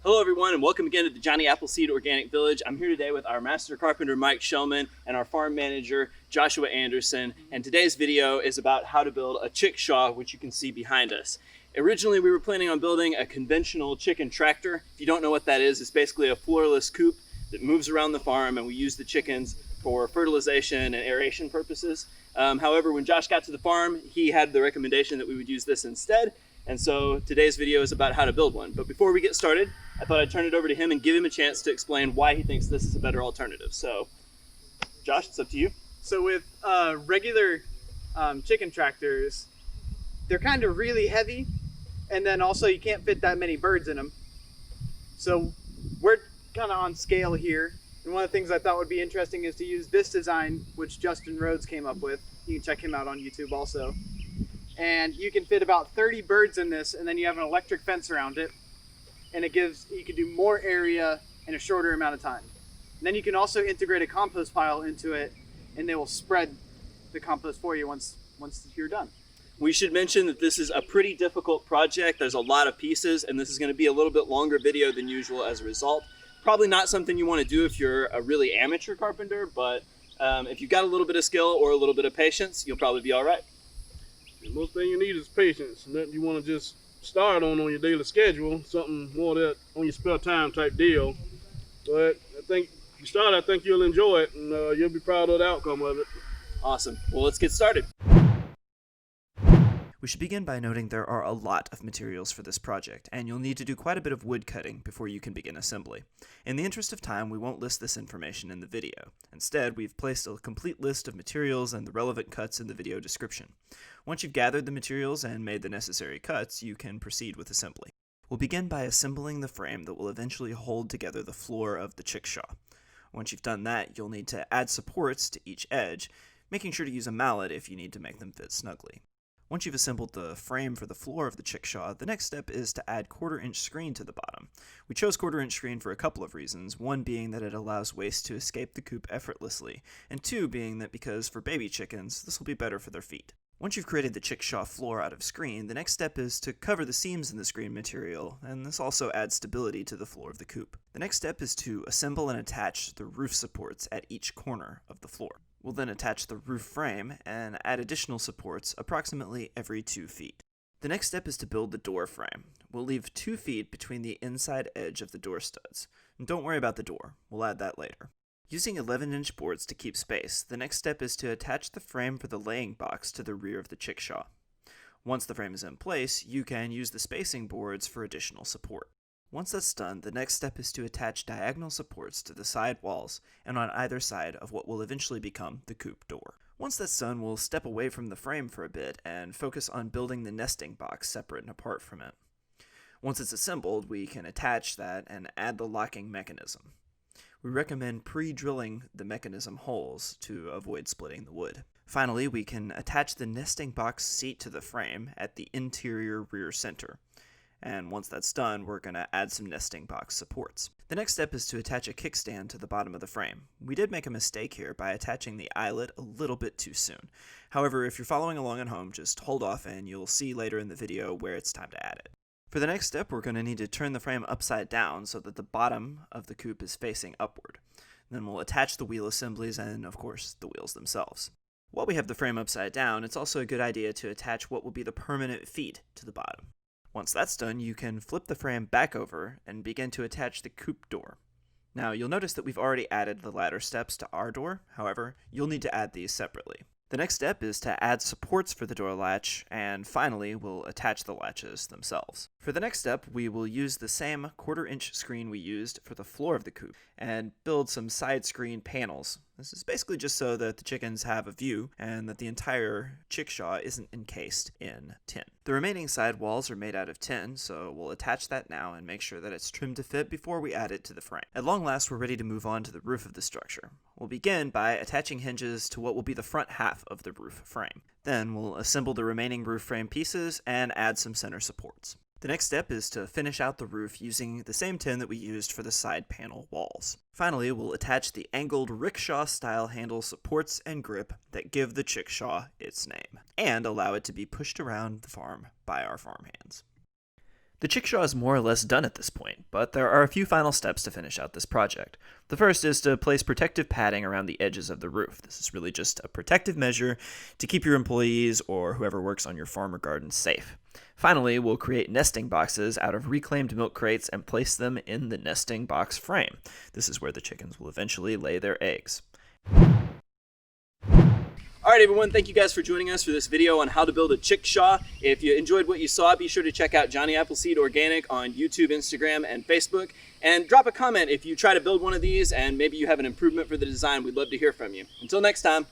Hello everyone and welcome again to the Johnny Appleseed Organic Village. I'm here today with our master carpenter Mike Shellman and our farm manager Joshua Andersen, and today's video is about how to build a chickshaw, which you can see behind us. Originally we were planning on building a conventional chicken tractor. If you don't know what that is, it's basically a floorless coop that moves around the farm, and we use the chickens for fertilization and aeration purposes. However, when Josh got to the farm, he had the recommendation that we would use this instead. And so today's video is about how to build one. But before we get started, I thought I'd turn it over to him and give him a chance to explain why he thinks this is a better alternative. So, Josh, it's up to you. So with regular chicken tractors, they're kind of really heavy, and then also you can't fit that many birds in them. So we're kind of on scale here. And one of the things I thought would be interesting is to use this design, which Justin Rhodes came up with. You can check him out on YouTube also. And you can fit about 30 birds in this, and then you have an electric fence around it, and you can do more area in a shorter amount of time. And then you can also integrate a compost pile into it, and they will spread the compost for you once you're done. We should mention that this is a pretty difficult project. There's a lot of pieces, and this is going to be a little bit longer video than usual as a result. Probably not something you want to do if you're a really amateur carpenter, but if you've got a little bit of skill or a little bit of patience, you'll probably be all right. The most thing you need is patience. Nothing you want to just start on your daily schedule, something more that on your spare time type deal. But I think if you start, I think you'll enjoy it, and you'll be proud of the outcome of it. Awesome. Well, let's get started. We should begin by noting there are a lot of materials for this project, and you'll need to do quite a bit of wood cutting before you can begin assembly. In the interest of time, we won't list this information in the video. Instead, we've placed a complete list of materials and the relevant cuts in the video description. Once you've gathered the materials and made the necessary cuts, you can proceed with assembly. We'll begin by assembling the frame that will eventually hold together the floor of the chickshaw. Once you've done that, you'll need to add supports to each edge, making sure to use a mallet if you need to make them fit snugly. Once you've assembled the frame for the floor of the chickshaw, the next step is to add 1/4-inch screen to the bottom. We chose 1/4-inch screen for a couple of reasons, one being that it allows waste to escape the coop effortlessly, and two being that because for baby chickens, this will be better for their feet. Once you've created the chickshaw floor out of screen, the next step is to cover the seams in the screen material, and this also adds stability to the floor of the coop. The next step is to assemble and attach the roof supports at each corner of the floor. We'll then attach the roof frame and add additional supports approximately every 2 feet. The next step is to build the door frame. We'll leave 2 feet between the inside edge of the door studs. And don't worry about the door, we'll add that later. Using 11-inch boards to keep space, the next step is to attach the frame for the laying box to the rear of the chickshaw. Once the frame is in place, you can use the spacing boards for additional support. Once that's done, the next step is to attach diagonal supports to the side walls and on either side of what will eventually become the coop door. Once that's done, we'll step away from the frame for a bit and focus on building the nesting box separate and apart from it. Once it's assembled, we can attach that and add the locking mechanism. We recommend pre-drilling the mechanism holes to avoid splitting the wood. Finally, we can attach the nesting box seat to the frame at the interior rear center. And once that's done, we're going to add some nesting box supports. The next step is to attach a kickstand to the bottom of the frame. We did make a mistake here by attaching the eyelet a little bit too soon. However, if you're following along at home, just hold off and you'll see later in the video where it's time to add it. For the next step, we're going to need to turn the frame upside down so that the bottom of the coop is facing upward. Then we'll attach the wheel assemblies and, of course, the wheels themselves. While we have the frame upside down, it's also a good idea to attach what will be the permanent feet to the bottom. Once that's done, you can flip the frame back over and begin to attach the coop door. Now, you'll notice that we've already added the ladder steps to our door. However, you'll need to add these separately. The next step is to add supports for the door latch, and finally, we'll attach the latches themselves. For the next step, we will use the same 1/4-inch screen we used for the floor of the coop, and build some side screen panels. This is basically just so that the chickens have a view, and that the entire chickshaw isn't encased in tin. The remaining side walls are made out of tin, so we'll attach that now and make sure that it's trimmed to fit before we add it to the frame. At long last, we're ready to move on to the roof of the structure. We'll begin by attaching hinges to what will be the front half of the roof frame. Then we'll assemble the remaining roof frame pieces and add some center supports. The next step is to finish out the roof using the same tin that we used for the side panel walls. Finally, we'll attach the angled rickshaw-style handle supports and grip that give the chickshaw its name, and allow it to be pushed around the farm by our farm hands. The Chickshaw is more or less done at this point, but there are a few final steps to finish out this project. The first is to place protective padding around the edges of the roof. This is really just a protective measure to keep your employees or whoever works on your farm or garden safe. Finally, we'll create nesting boxes out of reclaimed milk crates and place them in the nesting box frame. This is where the chickens will eventually lay their eggs. All right, everyone, thank you guys for joining us for this video on how to build a chickshaw. If you enjoyed what you saw, be sure to check out Johnny Appleseed Organic on YouTube, Instagram, and Facebook. And drop a comment if you try to build one of these and maybe you have an improvement for the design. We'd love to hear from you. Until next time.